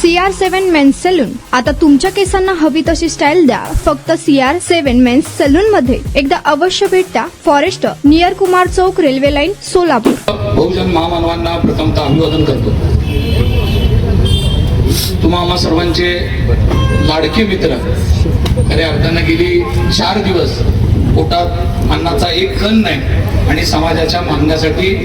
CR7 men's salon. आता तुमच्या केसांना हवी तशी स्टाईल द्या फक्त CR7 मेन्स सलून मध्ये. एकदा अवश्य भेट द्या. फॉरेस्ट नियर कुमार चौक, रेल्वे लाईन, सोलापूर. बहुजन महामानवांना प्रथमतः अभिवादन करतो. तुम्हा आम्हा सर्वांचे लाडके मित्र. खऱ्या अर्थानं गेली 4 दिवस पोटात अन्नाचा एक कण नाही आणि समाजाच्या मागण्यासाठी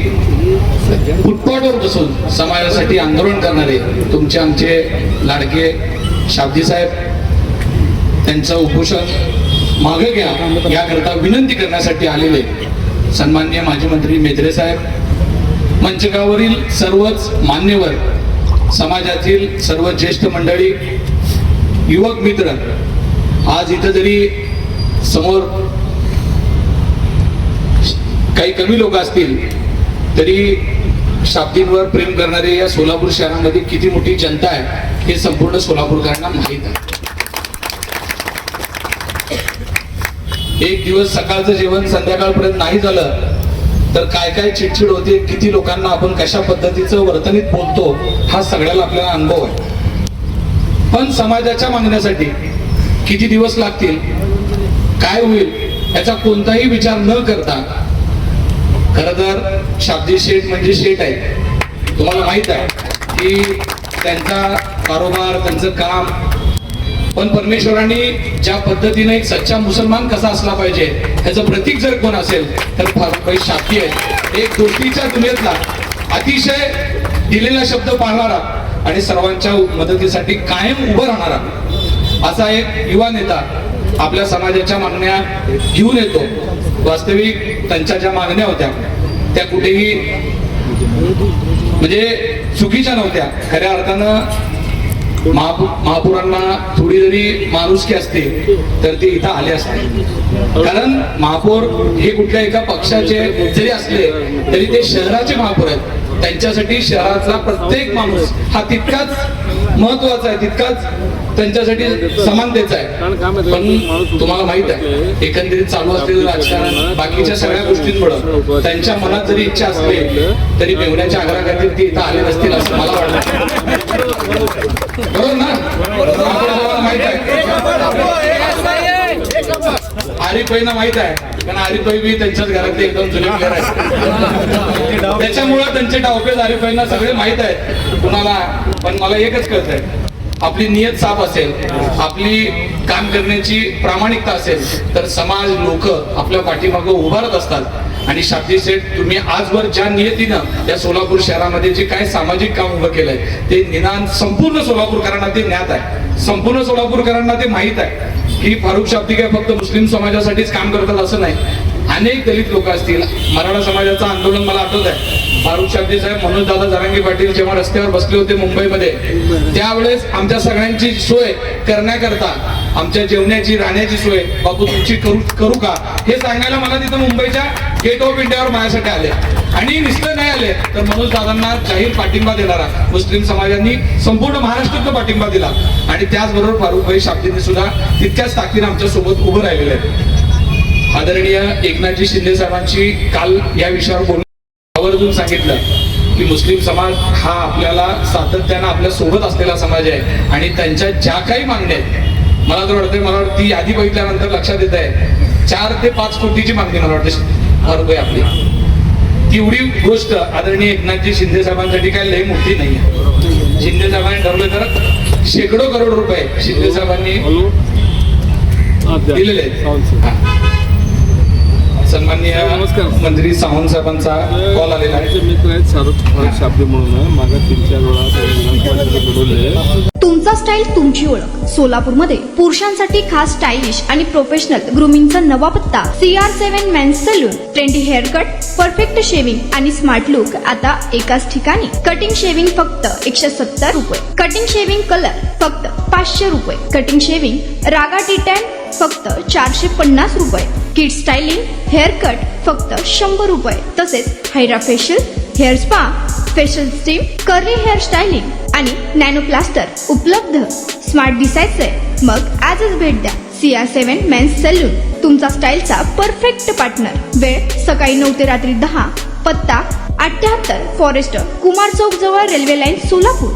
फुटपाथवर बसून समाजासाठी आंदोलन करणारे तुमचे आमचे लाडके शाब्दी साहेब, त्यांचं उपोषण मागे घ्या याकरता विनंती करण्यासाठी आलेले सन्माननीय माजी मंत्री मेत्रे साहेब, मंचकावरील सर्वच मान्यवर, समाजातील सर्व ज्येष्ठ मंडळी, युवक मित्र, आज इथं जरी समोर काही कमी लोक असतील तरी शाब्दींवर प्रेम करणारे या सोलापूर शहरामध्ये किती मोठी जनता आहे हे संपूर्ण सोलापूरकरांना माहीत आहे. एक दिवस सकाळचं जेवण संध्याकाळपर्यंत नाही झालं तर काय काय चिडचिड होते, किती लोकांना आपण कशा पद्धतीचं वर्तनीत बोलतो हा सगळ्याला आपल्याला अनुभव आहे. पण समाजाच्या मागण्यासाठी किती दिवस लागतील, काय होईल याचा कोणताही विचार न करता, खरं तर शाब्दी शेठ म्हणजे शेठ आहे. तुम्हाला माहित आहे की त्यांचा कारोबार, त्यांचं काम, पण परमेश्वरांनी ज्या पद्धतीने एक सच्चा मुसलमान कसा असला पाहिजे ह्याचं प्रतीक जर कोण असेल तर फारुकभाई शाब्दी आहे. एक दोस्तीच्या दुनियेतला अतिशय दिलेला शब्द पाळणारा आणि सर्वांच्या मदतीसाठी कायम उभं राहणारा असा एक युवा नेता आपल्या समाजाच्या मागण्या घेऊन येतो. वास्तविक त्यांच्या ज्या मागण्या होत्या त्या कुठेही म्हणजे चुकीच्या नव्हत्या. खऱ्या अर्थानं महापौरांना थोडी जरी माणुसकी असते तर ते इथं आले असते. कारण महापौर हे कुठल्या एका पक्षाचे जरी असले तरी ते शहराचे महापौर आहेत. त्यांच्यासाठी शहरातला प्रत्येक माणूस हा तितकाच महत्वाचा आहे, तितकाच त्यांच्यासाठी समानतेचा आहे. पण तुम्हाला माहित आहे एकंदरीत चालू असलेलं राजकारण, बाकीच्या सगळ्या गोष्टींमुळे त्यांच्या मनात जरी इच्छा असली तरी बेवण्याच्या आग्रहाखातीर ते इथं आले नसतील असं मला वाटतं. बरोबर ना? आपल्याला माहित आहे आरिफाईना माहित आहे, कारण आरिफाई बी त्यांच्याच घरातले एकदम जुने प्लेअर आहेत. त्याच्यामुळे त्यांचे डावपेच आरिफाईना सगळे माहित आहेत कुणाला. पण मला एकच कळतंय, आपली नियत साफ असेल, आपली काम करण्याची प्रामाणिकता असेल तर समाज, लोक आपल्या पाठीमागं उभारत असतात. आणि शाब्दी शेठ, तुम्ही आजवर ज्या नियतीनं या सोलापूर शहरामध्ये जे काय सामाजिक काम उभं केलंय ते निदान संपूर्ण सोलापूरकरांना ते ज्ञात आहे, संपूर्ण सोलापूरकरांना ते माहीत आहे की फारुक शाब्दी काय फक्त मुस्लिम समाजासाठीच काम करतात असं नाही. अनेक दलित लोक असतील, मराठा समाजाचं आंदोलन मला आठवत आहे. फारुक शाब्दी साहेब, मनोज दादा जरांगे पाटील जेव्हा रस्त्यावर बसले होते मुंबईमध्ये त्यावेळेस आमच्या सगळ्यांची सोय करण्याकरता, आमच्या जेवण्याची, राहण्याची सोय बापू तुमची करू का हे सांगायला मला तिथं मुंबईच्या गेट ऑफ इंडियावर माझ्यासाठी आले. आणि नुसतं नाही आले तर मनोज दादांना जाहीर पाठिंबा देणारा मुस्लिम समाजांनी संपूर्ण महाराष्ट्रातला पाठिंबा दिला. आणि त्याचबरोबर फारुकभाई शाब्दींनी सुद्धा तितक्याच ताकदीने आमच्या सोबत उभं राहिलेले आहेत. आदरणीय एकनाथजी शिंदे साहेबांची काल या विषयावर बोलून आवर्जून सांगितलं की मुस्लिम समाज हा आपल्याला सातत्यानं आपल्या सोबत असलेला समाज आहे आणि त्यांच्या ज्या काही मागण्या आहेत, मला तर वाटतंय, मला ती यादी बघितल्यानंतर लक्षात येत आहे 4 ते 5 कोटीची मागणी मला वाटतं फारुकभाई आपली. तेवढी गोष्ट आदरणीय एकनाथजी शिंदे साहेबांसाठी काय लई मोठी नाही आहे. शिंदे साहेबांनी ठरवलं तर शेकडो करोड रुपये शिंदे साहेबांनी दिलेले आहेत. सन्माननीय मंत्री सावंत साहेबांचा कॉल आलेला आहे. मित्र आहेत फारुक शाब्दी म्हणून मागे 3-4 वेळा. तुमचा स्टाईल तुमची ओळख. सोलापूरमध्ये पुरुषांसाठी खास स्टायलिश आणि प्रोफेशनल ग्रूमिंगचा नवा पत्ता CR7 men's salon. Trendy hair cut, perfect shaving आणि स्मार्ट लुक आता एकाच ठिकाणी. कटिंग शेविंग फक्त 170 रुपये. कटिंग शेविंग कलर फक्त 500 रुपये. कटिंग शेविंग रागा टी10 फक्त 450 रुपये. किड स्टायलिंग, हेअर कट फक्त 100 रुपये. तसेच hydra facial, hair spa, facial steam, curly hair styling आणि नॅनो प्लास्टर उपलब्ध. स्मार्ट दिसायचंय मग आजच भेट द्या CR7 मेन्स सलून, तुमचा स्टाईलचा परफेक्ट पार्टनर. वेळ सकाळी 9 ते रात्री 10. पत्ता 78 फॉरेस्ट कुमार चौक जवळ, रेल्वे लाईन, सोलापूर.